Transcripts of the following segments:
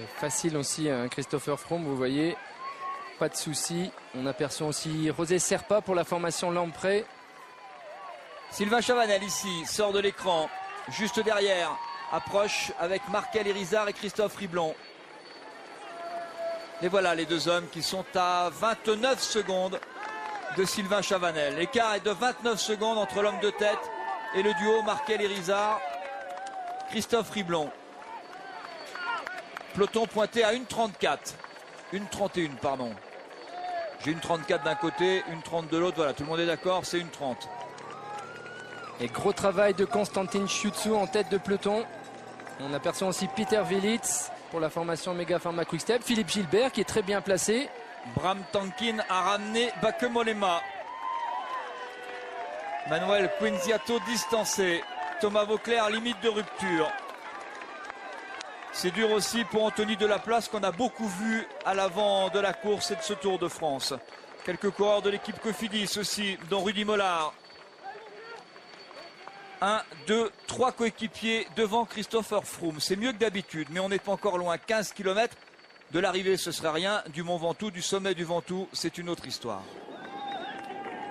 facile aussi, hein, Christopher Froome, vous voyez. Pas de souci. On aperçoit aussi José Serpa pour la formation Lamprey. Sylvain Chavanel ici sort de l'écran, juste derrière, approche avec Markel Irizar et Christophe Riblon. Et voilà les deux hommes qui sont à 29 secondes de Sylvain Chavanel. L'écart est de 29 secondes entre l'homme de tête et le duo Markel Irizar, Christophe Riblon. Peloton pointé à 1,34. 1,31 pardon. J'ai 1,34 d'un côté, 1,30 de l'autre. Voilà, tout le monde est d'accord, c'est 1,30. Et gros travail de Konstantin Schützu en tête de peloton. On aperçoit aussi Peter Willits pour la formation Mega Pharma Quick-Step. Philippe Gilbert qui est très bien placé. Bram Tankин a ramené Bakemolema. Manuel Quinziato distancé. Thomas Vauclair limite de rupture. C'est dur aussi pour Anthony Delaplace qu'on a beaucoup vu à l'avant de la course et de ce Tour de France. Quelques coureurs de l'équipe Cofidis aussi, dont Rudy Mollard. 1, 2, 3 coéquipiers devant Christopher Froome. C'est mieux que d'habitude, mais on n'est pas encore loin. 15 km de l'arrivée, ce serait rien. Du Mont Ventoux, du sommet du Ventoux, c'est une autre histoire.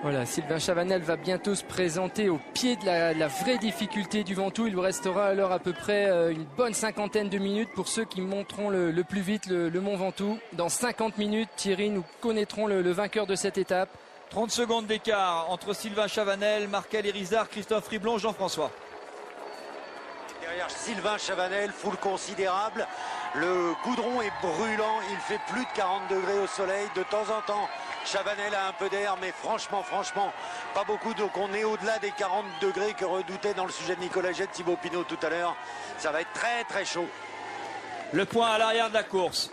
Voilà, Sylvain Chavanel va bientôt se présenter au pied de la vraie difficulté du Ventoux. Il lui restera alors à peu près une bonne cinquantaine de minutes pour ceux qui monteront le plus vite le Mont Ventoux. Dans 50 minutes, Thierry, nous connaîtrons le vainqueur de cette étape. 30 secondes d'écart entre Sylvain Chavanel, Markel Irizar, Christophe Riblon, Jean-François. Derrière Sylvain Chavanel, foule considérable. Le goudron est brûlant, il fait plus de 40 degrés au soleil. De temps en temps, Chavanel a un peu d'air, mais franchement, pas beaucoup. Donc on est au-delà des 40 degrés que redoutait dans le sujet de Nicolas Jette, Thibaut Pinot tout à l'heure. Ça va être très chaud. Le point à l'arrière de la course.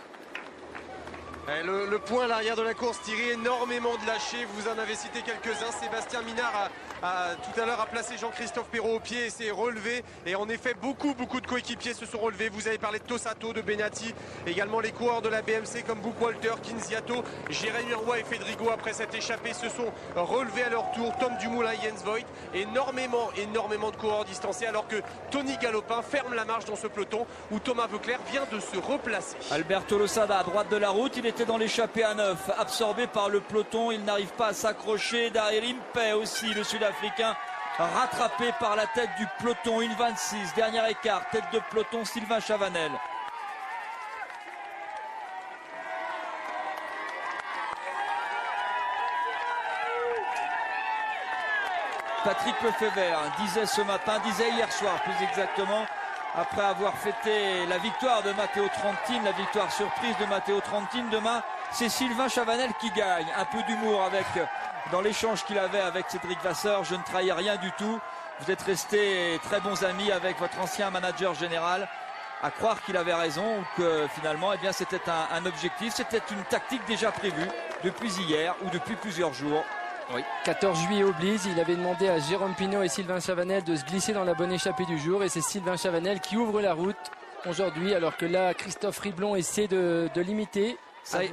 Le point à l'arrière de la course, Thierry, énormément de lâchés. Vous en avez cité quelques-uns. Sébastien Minard tout à l'heure a placé Jean-Christophe Perrault au pied et s'est relevé. Et en effet, beaucoup de coéquipiers se sont relevés. Vous avez parlé de Tossato, de Benatti, également les coureurs de la BMC comme Buchwalter, Quinziato, Jérémy Roy et Fedrigo après cette échappée se sont relevés à leur tour. Tom Dumoulin, Jens Voigt, énormément de coureurs distancés alors que Tony Galopin ferme la marche dans ce peloton où Thomas Vauclair vient de se replacer. Alberto Losada à droite de la route, il était dans l'échappée à 9, absorbé par le peloton, il n'arrive pas à s'accrocher. Derrière Impey aussi, le Sud-Africain, rattrapé par la tête du peloton, 1,26, dernier écart, tête de peloton Sylvain Chavanel. Patrick Lefebvre disait ce matin, disait hier soir plus exactement, après avoir fêté la victoire de Matteo Trentin, la victoire surprise de Matteo Trentin, demain c'est Sylvain Chavanel qui gagne. Un peu d'humour avec dans l'échange qu'il avait avec Cédric Vasseur. Je ne trahis rien du tout. Vous êtes restés très bons amis avec votre ancien manager général. À croire qu'il avait raison ou que finalement eh bien, c'était un objectif, c'était une tactique déjà prévue depuis hier ou depuis plusieurs jours. Oui. 14 juillet oblige, il avait demandé à Jérôme Pinot et Sylvain Chavanel de se glisser dans la bonne échappée du jour et c'est Sylvain Chavanel qui ouvre la route aujourd'hui alors que là Christophe Riblon essaie de limiter.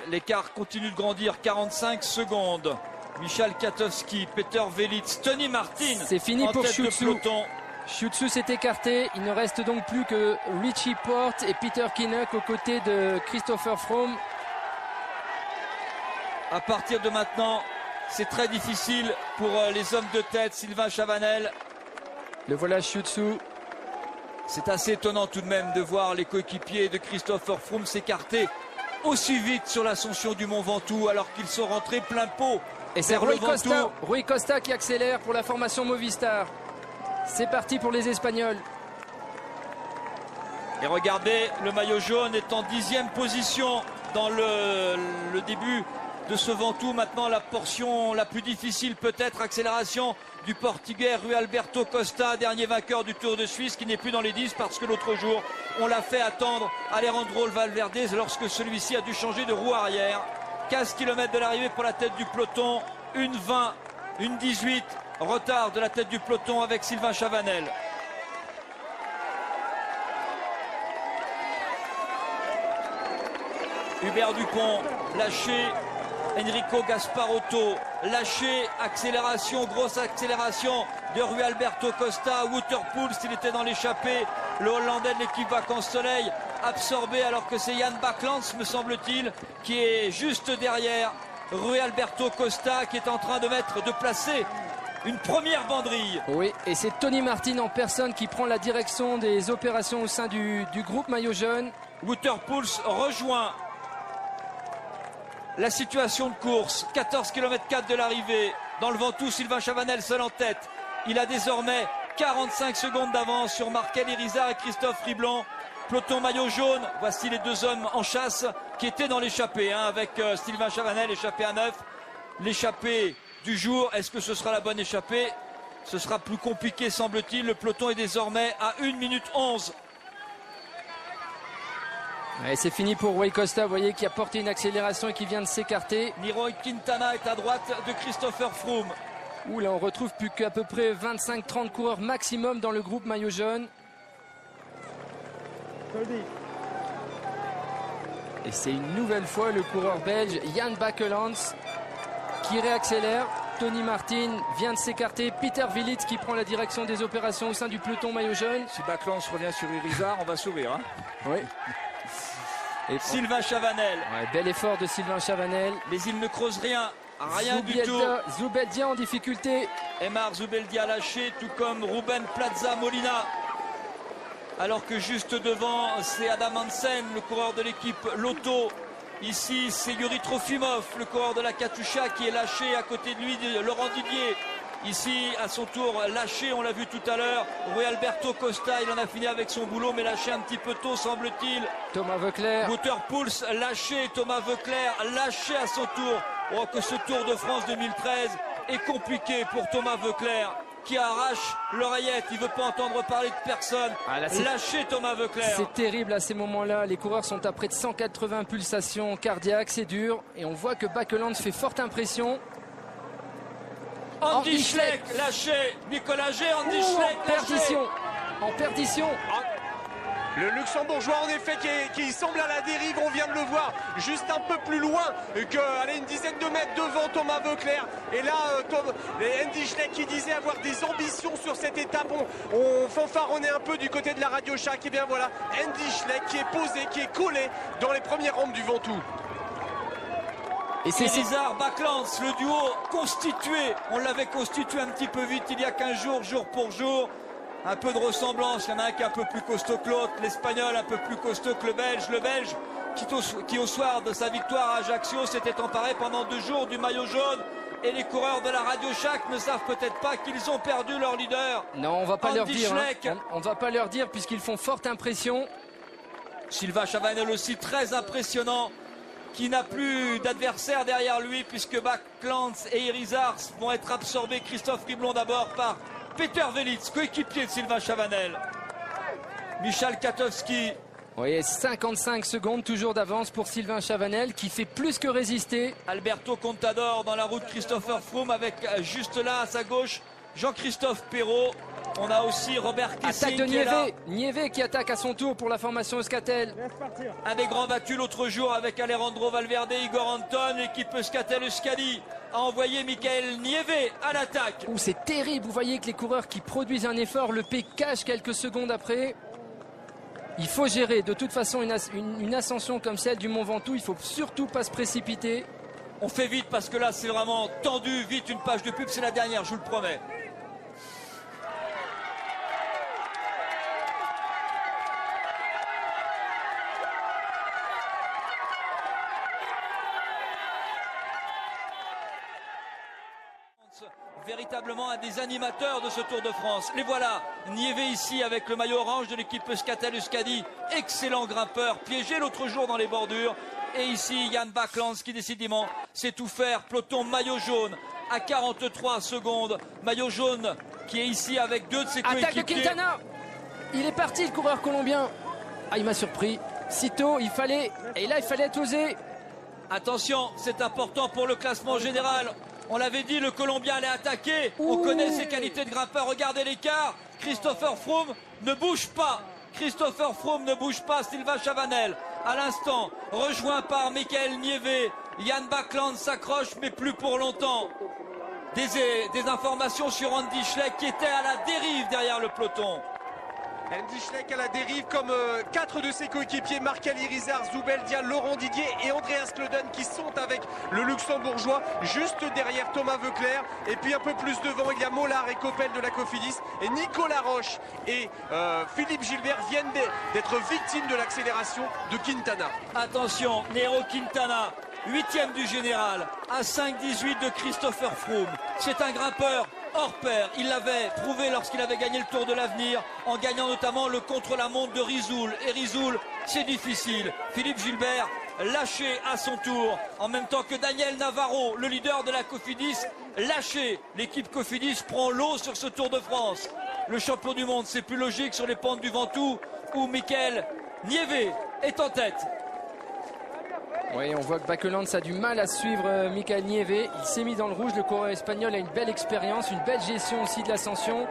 L'écart continue de grandir, 45 secondes. Michal Katowski, Peter Velits, Tony Martin. C'est fini pour Schützu. Schützu s'est écarté, il ne reste donc plus que Richie Porte et Peter Kinnock aux côtés de Christopher Froome. À partir de maintenant, c'est très difficile pour les hommes de tête. Sylvain Chavanel. Le voilà Schützu. C'est assez étonnant tout de même de voir les coéquipiers de Christopher Froome s'écarter aussi vite sur l'ascension du Mont Ventoux alors qu'ils sont rentrés plein pot. Et c'est Rui Costa qui accélère pour la formation Movistar. C'est parti pour les Espagnols. Et regardez, le maillot jaune est en 10e position dans le début de ce Ventoux. Maintenant la portion la plus difficile peut-être, accélération du Portugais Rui Alberto Costa, dernier vainqueur du Tour de Suisse, qui n'est plus dans les 10 parce que l'autre jour on l'a fait attendre Alejandro Valverde lorsque celui-ci a dû changer de roue arrière. 15 km de l'arrivée pour la tête du peloton, 1,20, 1,18 retard de la tête du peloton avec Sylvain Chavanel. Hubert Dupont lâché, Enrico Gasparotto lâché, accélération, grosse accélération de Rui Alberto Costa. Wouter Poels, s'il était dans l'échappée, le Hollandais de l'équipe Vacances Soleil absorbé alors que c'est Jan Backlands, me semble-t-il, qui est juste derrière Rui Alberto Costa qui est en train de placer une première banderille. Oui, et c'est Tony Martin en personne qui prend la direction des opérations au sein du groupe maillot jaune. Wouter Poels rejoint la situation de course. 14 km 4 de l'arrivée. Dans le Ventoux, Sylvain Chavanel seul en tête. Il a désormais 45 secondes d'avance sur Markel Irizar et Christophe Riblon. Peloton maillot jaune, voici les deux hommes en chasse qui étaient dans l'échappée, avec Sylvain Chavanel, échappé à 9. L'échappée du jour, est-ce que ce sera la bonne échappée? Ce sera plus compliqué, semble-t-il. Le peloton est désormais à 1 minute 11. Et c'est fini pour Rui Costa, vous voyez, qui a porté une accélération et qui vient de s'écarter. Nairo Quintana est à droite de Christopher Froome. Ouh, là on retrouve plus qu'à peu près 25-30 coureurs maximum dans le groupe maillot jaune. Et c'est une nouvelle fois le coureur belge Jan Bakelands qui réaccélère. Tony Martin vient de s'écarter. Peter Willits qui prend la direction des opérations au sein du peloton maillot jaune. Si Backlands revient sur Irizar, on va sourire. Oui. Et Sylvain Chavanel. Ouais, bel effort de Sylvain Chavanel. Mais il ne creuse rien du tout. Zubeldia en difficulté. Emar Zubeldia lâché, tout comme Ruben Plaza Molina. Alors que juste devant, c'est Adam Hansen, le coureur de l'équipe Lotto. Ici, c'est Yuri Trofimov, le coureur de la Katusha, qui est lâché à côté de lui, Laurent Didier. Ici, à son tour, lâché, on l'a vu tout à l'heure. Rui Alberto Costa, il en a fini avec son boulot, mais lâché un petit peu tôt, semble-t-il. Thomas Voeckler. Wouter Poels lâché, Thomas Voeckler lâché à son tour. Oh, que ce Tour de France 2013 est compliqué pour Thomas Voeckler, qui arrache l'oreillette, il ne veut pas entendre parler de personne. Lâché Thomas Voeckler. C'est terrible à ces moments-là, les coureurs sont à près de 180 pulsations cardiaques, c'est dur. Et on voit que Bakelands fait forte impression. Andy Schleck lâché, Nicolas G, Andy Schleck lâché. En perdition. Le Luxembourgeois en effet qui semble à la dérive, on vient de le voir juste un peu plus loin que une dizaine de mètres devant Thomas Voeckler. Et là Andy Schleck qui disait avoir des ambitions sur cette étape, on fanfaronnait un peu du côté de la Radio Shack. Et bien voilà, Andy Schleck qui est posé, qui est collé dans les premières rampes du Ventoux. Et c'est Irizar Backlands, le duo constitué. On l'avait constitué un petit peu vite il y a 15 jours, jour pour jour. Un peu de ressemblance, il y en a un qui est un peu plus costaud que l'autre, l'Espagnol un peu plus costaud que le Belge qui au soir de sa victoire à Ajaccio s'était emparé pendant 2 jours du maillot jaune. Et les coureurs de la Radio Shack ne savent peut-être pas qu'ils ont perdu leur leader. Non, on va pas leur Andy dire. Schleck. On va pas leur dire puisqu'ils font forte impression. Sylvain Chavanel aussi très impressionnant, qui n'a plus d'adversaire derrière lui puisque Backlands et Irizar vont être absorbés. Christophe Riblon d'abord par Peter Willits, coéquipier de Sylvain Chavanel. Michal Katowski. Vous voyez, 55 secondes toujours d'avance pour Sylvain Chavanel qui fait plus que résister. Alberto Contador dans la route Christopher Froome avec juste là à sa gauche Jean-Christophe Perrault. On a aussi Robert Kessing. Attaque de Niévé. Niévé qui attaque à son tour pour la formation Euskaltel. Un des grands battus l'autre jour avec Alejandro Valverde, Igor Anton. L'équipe Euskaltel Euskadi a envoyé Michael Niévé à l'attaque. C'est terrible, vous voyez que les coureurs qui produisent un effort, le P cache quelques secondes après. Il faut gérer de toute façon une ascension comme celle du Mont Ventoux. Il ne faut surtout pas se précipiter. On fait vite parce que là c'est vraiment tendu. Vite, une page de pub, c'est la dernière, je vous le promets. Véritablement un des animateurs de ce Tour de France. Les voilà, Niévé ici avec le maillot orange de l'équipe Euskaltel Euskadi. Excellent grimpeur, piégé l'autre jour dans les bordures. Et ici Jan Backlands qui décidément sait tout faire. Peloton maillot jaune à 43 secondes. Maillot jaune qui est ici avec 2 de ses coéquipiers. Attaque de Quintana. Il est parti le coureur colombien. Ah, il m'a surpris. Sitôt, il fallait être osé. Attention, c'est important pour le classement général. On l'avait dit, le Colombien allait attaquer. On connaît ses qualités de grimpeur. Regardez l'écart. Christopher Froome ne bouge pas. Christopher Froome ne bouge pas. Sylvain Chavanel, à l'instant, rejoint par Michael Niévé. Jan Backlands s'accroche, mais plus pour longtemps. Des informations sur Andy Schleck qui était à la dérive derrière le peloton. Andy Schleck à la dérive comme 4 de ses coéquipiers, Marc-Ali Rizard, Zoubeldia, Laurent Didier et Andreas Klöden qui sont avec le luxembourgeois juste derrière Thomas Voeckler. Et puis un peu plus devant, il y a Mollard et Coppel de la Cofidis. Et Nicolas Roche et Philippe Gilbert viennent d'être victimes de l'accélération de Quintana. Attention, Nairo Quintana, 8e du général, à 5,18 de Christopher Froome. C'est un grimpeur hors pair. Il l'avait prouvé lorsqu'il avait gagné le Tour de l'Avenir, en gagnant notamment le contre-la-montre de Risoul. Et Risoul, c'est difficile. Philippe Gilbert lâché à son tour, en même temps que Daniel Navarro, le leader de la Cofidis, lâché. L'équipe Cofidis prend l'eau sur ce Tour de France. Le champion du monde, c'est plus logique sur les pentes du Ventoux, où Mikel Nieve est en tête. Oui, on voit que Bakelands a du mal à suivre Mikel Nieve. Il s'est mis dans le rouge. Le coureur espagnol a une belle expérience, une belle gestion aussi de l'ascension.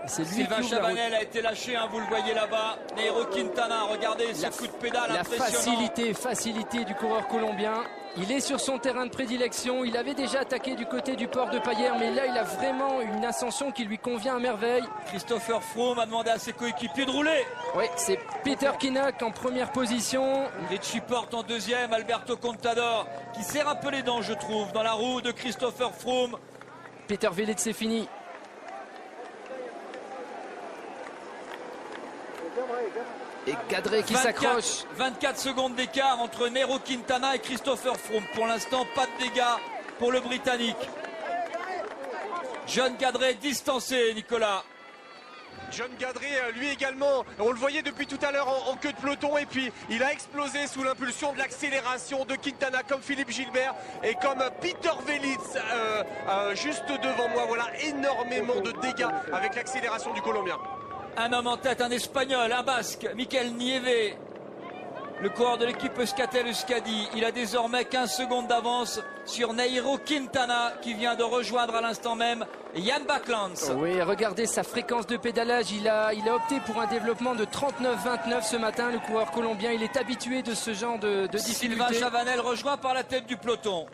Sylvain Chavanel a été lâché, hein, vous le voyez là-bas. Nairo Quintana, regardez ce coup de pédale impressionnant. La facilité du coureur colombien. Il est sur son terrain de prédilection. Il avait déjà attaqué du côté du port de Payerne, mais là il a vraiment une ascension qui lui convient à merveille. Christopher Froome a demandé à ses coéquipiers de rouler. Oui, c'est Peter Kinnock en première position. Richie Porte en deuxième, Alberto Contador qui serre un peu les dents, je trouve, dans la roue de Christopher Froome. Peter Velez, c'est fini. Et Gadret qui s'accroche. 24 secondes d'écart entre Nairo Quintana et Christopher Froome. Pour l'instant, pas de dégâts pour le Britannique. John Gadret distancé, Nicolas. John Gadret, lui également, on le voyait depuis tout à l'heure en queue de peloton, et puis il a explosé sous l'impulsion de l'accélération de Quintana, comme Philippe Gilbert et comme Peter Velez juste devant moi. Voilà, énormément de dégâts avec l'accélération du Colombien. Un homme en tête, un Espagnol, un Basque, Mikel Nieve, le coureur de l'équipe Euskaltel-Euskadi. Il a désormais 15 secondes d'avance sur Nairo Quintana qui vient de rejoindre à l'instant même Jan Bakelands. Oui, regardez sa fréquence de pédalage. Il a opté pour un développement de 39-29 ce matin. Le coureur colombien, il est habitué de ce genre de difficultés. Sylvain Chavanel rejoint par la tête du peloton.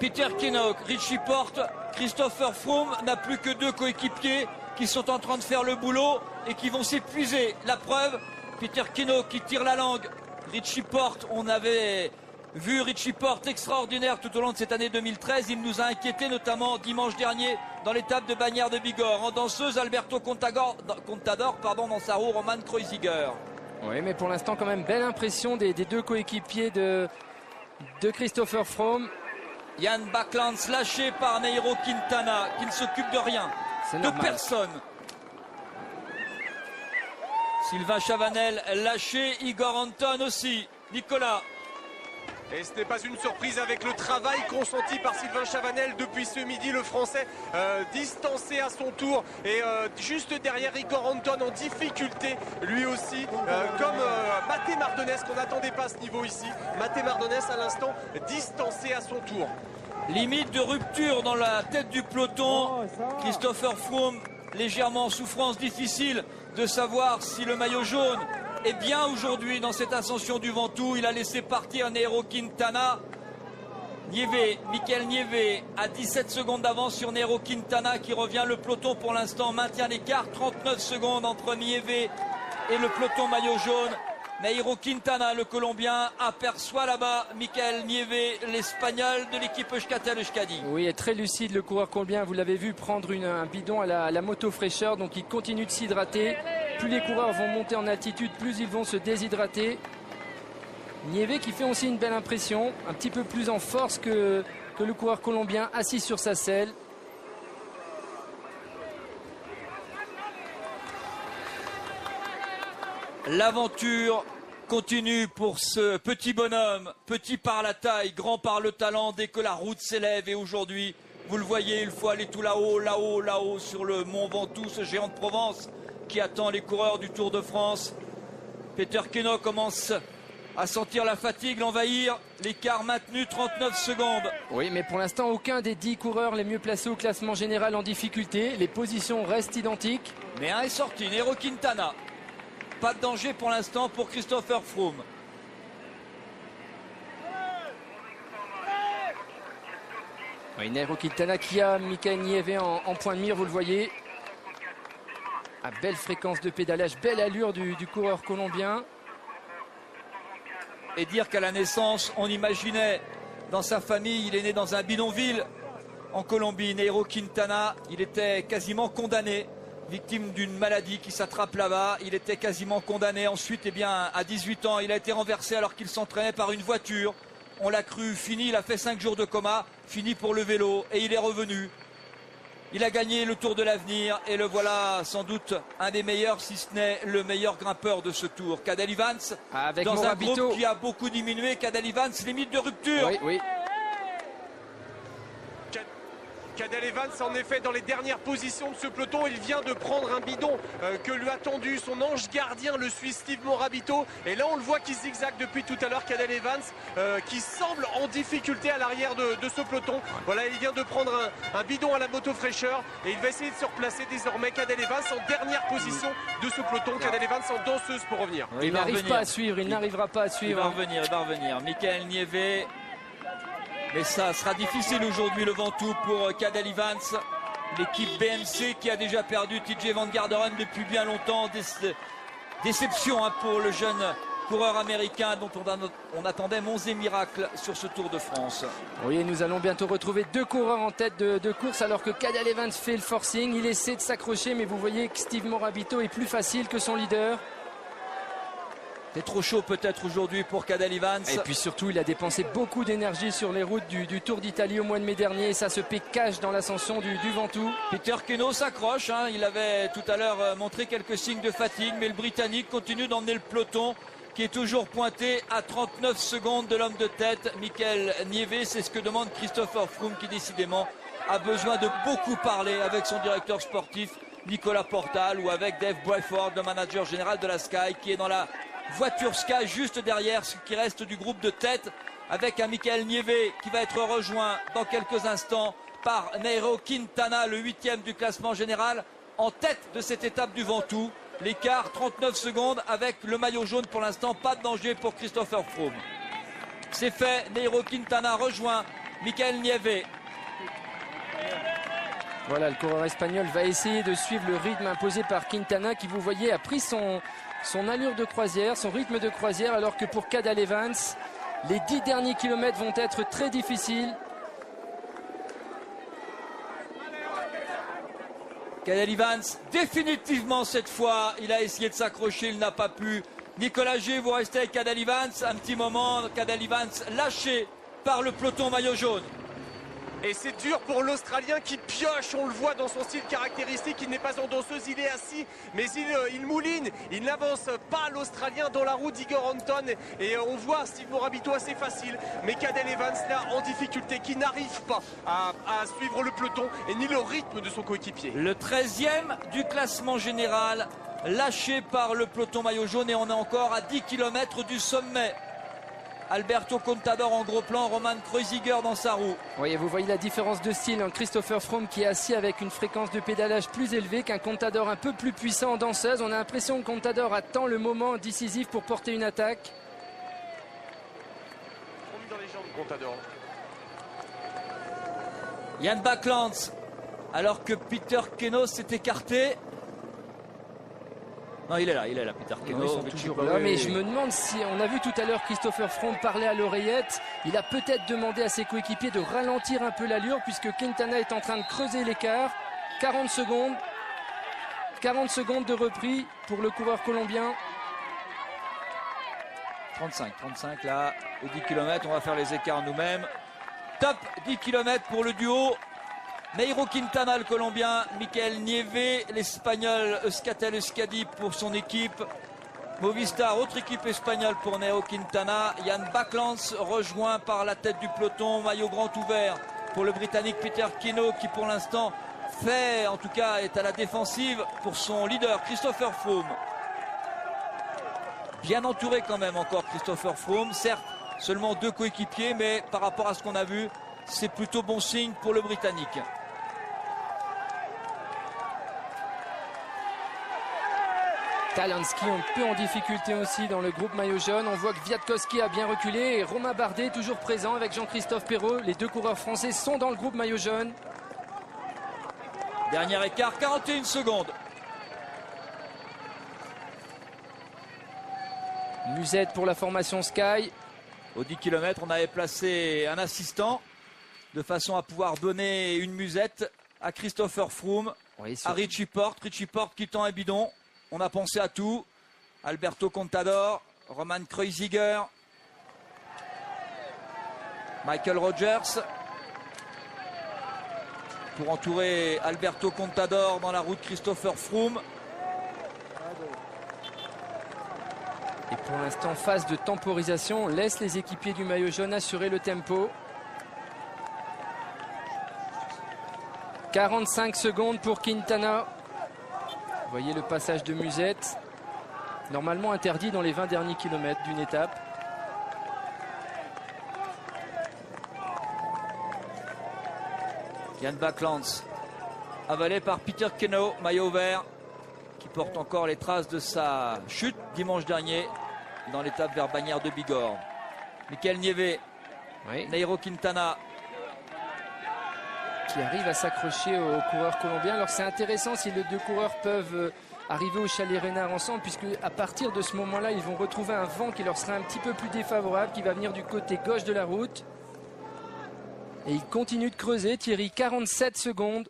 Peter Kinnock, Richie Porte, Christopher Froome n'a plus que 2 coéquipiers qui sont en train de faire le boulot et qui vont s'épuiser. La preuve, Peter Kinnock qui tire la langue. Richie Porte, on avait vu Richie Porte extraordinaire tout au long de cette année 2013. Il nous a inquiété notamment dimanche dernier dans l'étape de Bagnères de Bigorre. En danseuse, Alberto Contador dans sa roue, Roman Kreuziger. Oui, mais pour l'instant quand même belle impression des 2 coéquipiers de Christopher Froome. Jan Bakelands lâché par Nairo Quintana qui ne s'occupe de rien, de personne. Sylvain Chavanel lâché, Igor Anton aussi. Nicolas. Et ce n'est pas une surprise avec le travail consenti par Sylvain Chavanel depuis ce midi. Le Français distancé à son tour et juste derrière Igor Anton en difficulté lui aussi, comme Matteo Mardones qu'on n'attendait pas à ce niveau ici. Matteo Mardones à l'instant distancé à son tour. Limite de rupture dans la tête du peloton. Christopher Froome légèrement en souffrance, difficile de savoir si le maillot jaune est bien aujourd'hui dans cette ascension du Ventoux. Il a laissé partir Nairo Quintana. Mikel Nieve a 17 secondes d'avance sur Nairo Quintana qui revient. Le peloton pour l'instant maintient l'écart. 39 secondes entre Nieve et le peloton maillot jaune. Nairo Quintana, le Colombien, aperçoit là-bas Mikel Nieve, l'Espagnol de l'équipe Euskaltel-Euskadi. Oui, est très lucide le coureur colombien. Vous l'avez vu prendre un bidon à la moto fraîcheur. Donc il continue de s'hydrater. Plus les coureurs vont monter en altitude, plus ils vont se déshydrater. Nieve qui fait aussi une belle impression. Un petit peu plus en force que le coureur colombien, assis sur sa selle. L'aventure continue pour ce petit bonhomme, petit par la taille, grand par le talent, dès que la route s'élève. Et aujourd'hui, vous le voyez, il faut aller tout là-haut, sur le mont Ventoux, ce géant de Provence qui attend les coureurs du Tour de France. Peter Kinnock commence à sentir la fatigue l'envahir. L'écart maintenu, 39 secondes. Oui, mais pour l'instant, aucun des 10 coureurs les mieux placés au classement général en difficulté. Les positions restent identiques. Mais un est sorti, Nairo Quintana. Pas de danger pour l'instant pour Christopher Froome. Oui, Nairo Quintana qui a Mikel Nieve en point de mire, vous le voyez. à belle fréquence de pédalage, belle allure du coureur colombien. Et dire qu'à la naissance, on imaginait dans sa famille, il est né dans un bidonville en Colombie, Nairo Quintana, il était quasiment condamné, victime d'une maladie qui s'attrape là-bas, il était quasiment condamné. Ensuite, eh bien, à 18 ans, il a été renversé alors qu'il s'entraînait par une voiture. On l'a cru fini, il a fait 5 jours de coma, fini pour le vélo et il est revenu. Il a gagné le Tour de l'Avenir et le voilà sans doute un des meilleurs, si ce n'est le meilleur grimpeur de ce Tour. Cadel Evans, avec dans Morabito. un groupe qui a beaucoup diminué, Cadel Evans, limite de rupture. Oui, oui. Cadel Evans, en effet, dans les dernières positions de ce peloton, il vient de prendre un bidon que lui a tendu son ange gardien, le Suisse Steve Morabito. Et là, on le voit qui zigzague depuis tout à l'heure, Cadel Evans, qui semble en difficulté à l'arrière de ce peloton. Voilà, il vient de prendre un bidon à la moto fraîcheur et il va essayer de se replacer désormais. Cadel Evans en dernière position de ce peloton. Cadel Evans en danseuse pour revenir. Il n'arrive pas à suivre, il n'arrivera pas à suivre. Il va revenir. Michael Nieve. Mais ça sera difficile aujourd'hui le Ventoux pour Cadel Evans. L'équipe BMC qui a déjà perdu TJ Van Garderen depuis bien longtemps. Déception pour le jeune coureur américain dont on attendait monts et miracles sur ce Tour de France. Oui, nous allons bientôt retrouver 2 coureurs en tête de course alors que Cadel Evans fait le forcing. Il essaie de s'accrocher mais vous voyez que Steve Morabito est plus facile que son leader. C'est trop chaud peut-être aujourd'hui pour Cadel Evans. Et puis surtout, il a dépensé beaucoup d'énergie sur les routes du Tour d'Italie au mois de mai dernier. Et ça se paie cash dans l'ascension du Ventoux. Peter Keno s'accroche. Il avait tout à l'heure montré quelques signes de fatigue. Mais le Britannique continue d'emmener le peloton qui est toujours pointé à 39 secondes de l'homme de tête, Michael Nieve. C'est ce que demande Christopher Froome qui décidément a besoin de beaucoup parler avec son directeur sportif Nicolas Portal ou avec Dave Bryford, le manager général de la Sky, qui est dans la voiture Sky juste derrière ce qui reste du groupe de tête, avec un Michael Nieve qui va être rejoint dans quelques instants par Nairo Quintana, le 8e du classement général, en tête de cette étape du Ventoux. L'écart 39 secondes avec le maillot jaune pour l'instant, pas de danger pour Christopher Froome. C'est fait, Nairo Quintana rejoint Michael Nieve. Voilà, le coureur espagnol va essayer de suivre le rythme imposé par Quintana qui, vous voyez, a pris son allure de croisière, son rythme de croisière, alors que pour Cadel Evans, les 10 derniers kilomètres vont être très difficiles. Cadel Evans, définitivement cette fois, il a essayé de s'accrocher, il n'a pas pu. Nicolas G, vous restez avec Cadel Evans, un petit moment, Cadel Evans lâché par le peloton maillot jaune. Et c'est dur pour l'Australien qui pioche, on le voit dans son style caractéristique, il n'est pas en danseuse, il est assis, mais il mouline, il n'avance pas l'Australien dans la roue d'Igor Anton, et on voit Steve Morabito assez facile, mais Cadel Evans là en difficulté, qui n'arrive pas à suivre le peloton et ni le rythme de son coéquipier. Le 13e du classement général, lâché par le peloton maillot jaune, et on est encore à 10 km du sommet. Alberto Contador en gros plan, Roman Kreuziger dans sa roue. Oui, vous voyez la différence de style. Christopher Froome qui est assis avec une fréquence de pédalage plus élevée qu'un Contador un peu plus puissant en danseuse. On a l'impression que Contador attend le moment décisif pour porter une attaque. Promis dans les jambes, Contador. Yann Backlands, alors que Peter Keno s'est écarté. Non, il est là, Peter Keno. Ils sont toujours là, mais je me demande si, on a vu tout à l'heure Christopher Froome parler à l'oreillette, il a peut-être demandé à ses coéquipiers de ralentir un peu l'allure puisque Quintana est en train de creuser l'écart. 40 secondes de repris pour le coureur colombien. 35 là, aux 10 km, on va faire les écarts nous-mêmes. Top 10 km pour le duo. Nairo Quintana, le Colombien, Michael Nieve, l'Espagnol Euskaltel Euskadi pour son équipe. Movistar, autre équipe espagnole pour Nairo Quintana. Yann Backlands rejoint par la tête du peloton, maillot grand ouvert pour le Britannique Peter Keno qui pour l'instant en tout cas est à la défensive pour son leader Christopher Froome. Bien entouré quand même encore Christopher Froome, certes seulement 2 coéquipiers, mais par rapport à ce qu'on a vu, c'est plutôt bon signe pour le Britannique. Talansky un peu en difficulté aussi dans le groupe maillot jaune. On voit que Kwiatkowski a bien reculé et Romain Bardet toujours présent avec Jean-Christophe Perrault. Les 2 coureurs français sont dans le groupe maillot jaune. Dernier écart, 41 secondes. Musette pour la formation Sky. Au 10 km, on avait placé un assistant de façon à pouvoir donner une musette à Christopher Froome, Oui, à Richie Porte. Richie Porte qui tend un bidon. On a pensé à tout. Alberto Contador, Roman Kreuziger, Michael Rogers. Pour entourer Alberto Contador dans la route Christopher Froome. Et pour l'instant, phase de temporisation. On laisse les équipiers du maillot jaune assurer le tempo. 45 secondes pour Quintana. Vous voyez le passage de Musette. Normalement interdit dans les 20 derniers kilomètres d'une étape. Jan Backlands, avalé par Peter Kenau, maillot vert, qui porte encore les traces de sa chute dimanche dernier dans l'étape vers Bagnères de Bigorre. Michael Nieve, Oui. Nairo Quintana. Qui arrive à s'accrocher aux coureurs colombiens. Alors c'est intéressant si les deux coureurs peuvent arriver au Chalet Reynard ensemble, puisque à partir de ce moment-là, ils vont retrouver un vent qui leur sera un petit peu plus défavorable, qui va venir du côté gauche de la route. Et il continue de creuser. Thierry, 47 secondes.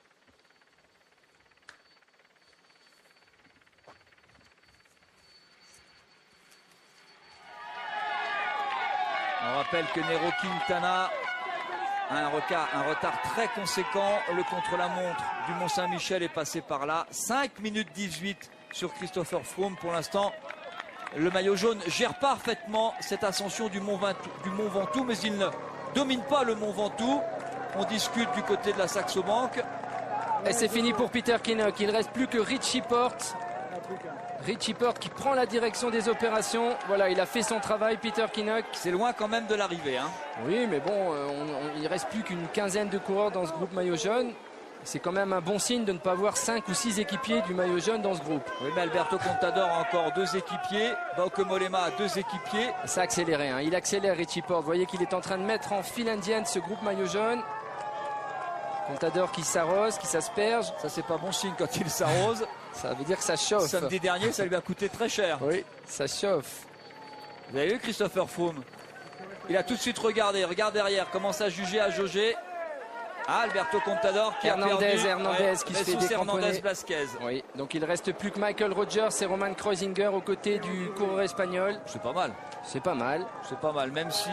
On rappelle que Nairo Quintana a un retard très conséquent. Le contre-la-montre du Mont-Saint-Michel est passé par là. 5 minutes 18 sur Christopher Froome. Pour l'instant, le maillot jaune gère parfaitement cette ascension du Mont Ventoux, mais il ne domine pas le Mont Ventoux. On discute du côté de la Saxo Bank. Et c'est fini pour Peter Kinnock. Il ne reste plus que Richie Porte. Richie Porte qui prend la direction des opérations. Voilà, il a fait son travail, Peter Kinnock. C'est loin quand même de l'arrivée. Hein. Oui, mais bon, il ne reste plus qu'une quinzaine de coureurs dans ce groupe maillot jaune. C'est quand même un bon signe de ne pas avoir 5 ou 6 équipiers du maillot jaune dans ce groupe. Oui, mais Alberto Contador a encore 2 équipiers. Bauke Mollema a 2 équipiers. Ça a accéléré, hein. Il accélère Richie Porte. Vous voyez qu'il est en train de mettre en file indienne ce groupe maillot jaune. Contador qui s'arrose, qui s'asperge. Ça, c'est pas bon signe quand il s'arrose. Ça veut dire que ça chauffe. Samedi dernier, ça lui a coûté très cher. Oui, ça chauffe. Vous avez vu Christopher Froome? Il a tout de suite regardé. Regarde derrière, commence à juger, à jauger. Ah, Alberto Contador qui Hernandez, a perdu. Hernandez qui se fait décramponner. Hernandez Blasquez. Oui, donc il reste plus que Michael Rogers et Roman Kreuziger aux côtés du coureur espagnol. C'est pas mal. C'est pas mal. C'est pas mal. Même si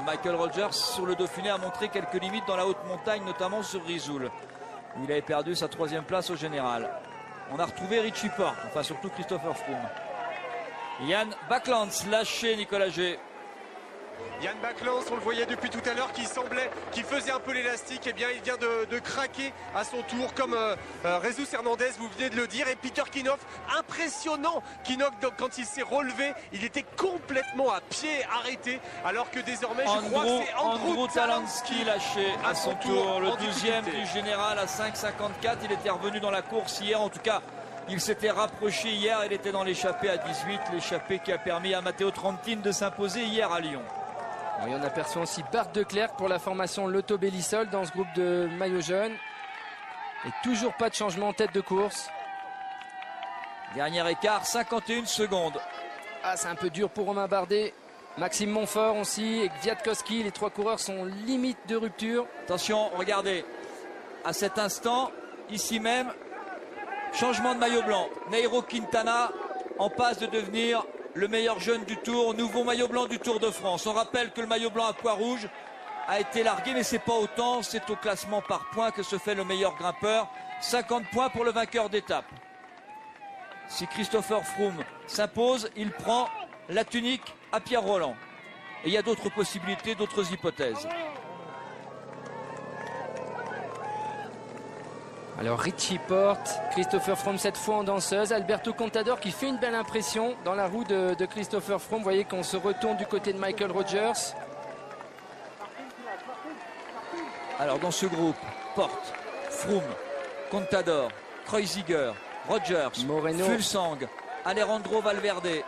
Michael Rogers, sur le Dauphiné, a montré quelques limites dans la haute montagne, notamment sur Risoul. Il avait perdu sa 3e place au général. On a retrouvé Richie Porte, enfin surtout Christopher Froome. Jan Backlands, lâché Nicolas G. Jan Backlands, on le voyait depuis tout à l'heure, qui faisait un peu l'élastique. Eh bien, il vient de craquer à son tour, comme Jesus Hernandez, vous venez de le dire. Et Peter Kinnock, impressionnant. Kinnock, quand il s'est relevé, il était complètement à pied arrêté. Alors que désormais, je crois que c'est Andrew Talansky lâché à son tour. Le 12e difficulté du général à 5,54. Il était revenu dans la course hier. En tout cas, il s'était rapproché hier. Il était dans l'échappée à 18. L'échappée qui a permis à Matteo Trentin de s'imposer hier à Lyon. Oui, on aperçoit aussi Bart de Klerk pour la formation Lotto Bellisol dans ce groupe de maillot jaune. Et toujours pas de changement en tête de course. Dernier écart, 51 secondes. Ah, c'est un peu dur pour Romain Bardet. Maxime Montfort aussi et Kwiatkowski. Les 3 coureurs sont limite de rupture. Attention, regardez. À cet instant, ici même, changement de maillot blanc. Nairo Quintana en passe de devenir le meilleur jeune du Tour, nouveau maillot blanc du Tour de France. On rappelle que le maillot blanc à pois rouge a été largué, mais c'est pas autant. C'est au classement par points que se fait le meilleur grimpeur. 50 points pour le vainqueur d'étape. Si Christopher Froome s'impose, il prend la tunique à Pierre Roland. Et il y a d'autres possibilités, d'autres hypothèses. Alors Richie Porte, Christopher Froome cette fois en danseuse, Alberto Contador qui fait une belle impression dans la roue de Christopher Froome. Vous voyez qu'on se retourne du côté de Michael Rogers. Alors dans ce groupe, Porte, Froome, Contador, Kreuziger, Rogers, Moreno, Fulsang, Alejandro Valverde.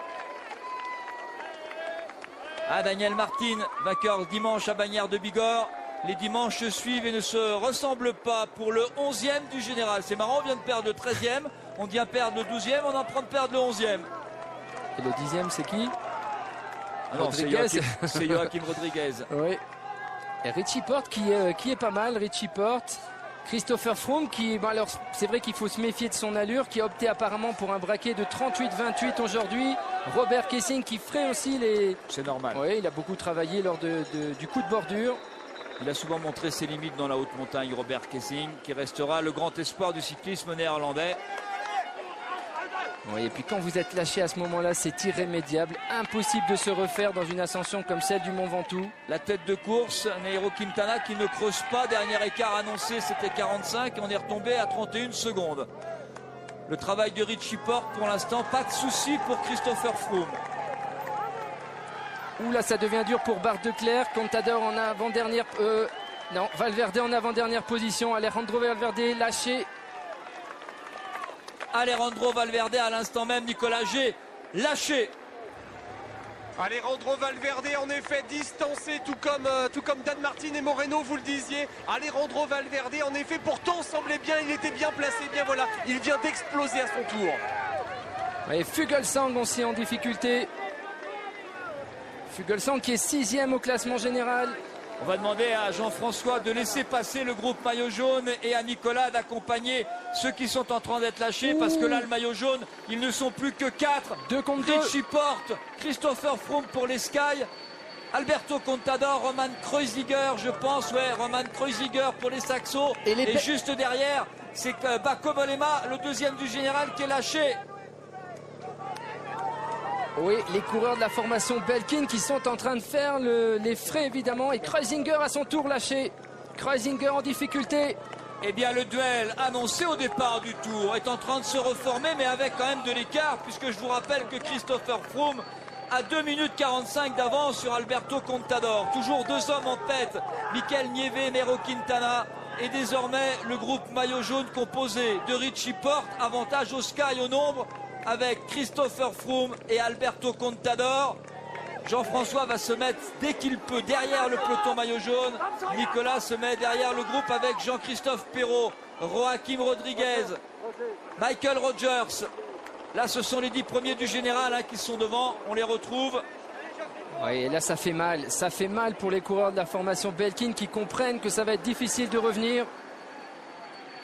Ah, Daniel Martin, vainqueur dimanche à Bagnères de Bigorre. Les dimanches se suivent et ne se ressemblent pas pour le 11e du général. C'est marrant, on vient de perdre le 13e, on vient perdre le 12e, on est en train de perdre le 11e. Et le 10e c'est qui? Non, c'est Joachim Rodriguez. Oui. Et Richie Porte qui est pas mal. Richie Porte. Christopher Froome qui, bon alors c'est vrai qu'il faut se méfier de son allure, qui a opté apparemment pour un braquet de 38-28 aujourd'hui. Robert Kessing qui ferait aussi les... C'est normal. Oui, il a beaucoup travaillé lors du coup de bordure. Il a souvent montré ses limites dans la haute montagne, Robert Kessing, qui restera le grand espoir du cyclisme néerlandais. Oui, et puis quand vous êtes lâché à ce moment-là, c'est irrémédiable, impossible de se refaire dans une ascension comme celle du Mont Ventoux. La tête de course, Nairo Quintana qui ne creuse pas, dernier écart annoncé c'était 45 et on est retombé à 31 secondes. Le travail de Richie Porte pour l'instant, pas de souci pour Christopher Froome. Ouh là, ça devient dur pour Bart de Clercq. Contador en avant-dernière... non, Valverde en avant-dernière position. Alejandro Valverde lâché. Alejandro Valverde à l'instant même, Nicolas G lâché. Alejandro Valverde en effet distancé, tout comme Dan Martin et Moreno, vous le disiez. Alejandro Valverde en effet pourtant semblait bien, il était bien placé, bien voilà, il vient d'exploser à son tour. Et Fuglsang aussi en difficulté. Fuglsang qui est 6e au classement général. On va demander à Jean-François de laisser passer le groupe maillot jaune et à Nicolas d'accompagner ceux qui sont en train d'être lâchés. Ouh. Parce que là, le maillot jaune, ils ne sont plus que 4. 2 contre 2. Richie Porte, Christopher Froome pour les Sky, Alberto Contador, Roman Kreuziger, je pense. Ouais, Roman Kreuziger pour les Saxos. Et juste derrière, c'est Bako Mollema, le deuxième du général, qui est lâché. Oui, les coureurs de la formation Belkin qui sont en train de faire les frais évidemment. Et Kreuziger à son tour lâché. Kreuziger en difficulté. Eh bien le duel annoncé au départ du tour est en train de se reformer, mais avec quand même de l'écart, puisque je vous rappelle que Christopher Froome a 2 minutes 45 d'avance sur Alberto Contador. Toujours 2 hommes en tête, Mikel Nieve et Nairo Quintana. Et désormais le groupe maillot jaune composé de Richie Porte, avantage au Sky au nombre, avec Christopher Froome et Alberto Contador. Jean-François va se mettre dès qu'il peut derrière le peloton maillot jaune. Nicolas se met derrière le groupe avec Jean-Christophe Perrault, Joachim Rodriguez, Michael Rogers. Là, ce sont les 10 premiers du général qui sont devant. On les retrouve. Oui, et là, ça fait mal. Ça fait mal pour les coureurs de la formation Belkin qui comprennent que ça va être difficile de revenir.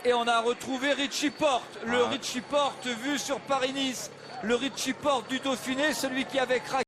Et on a retrouvé Richie Porte, le Richie Porte vu sur Paris-Nice, le Richie Porte du Dauphiné, celui qui avait craqué.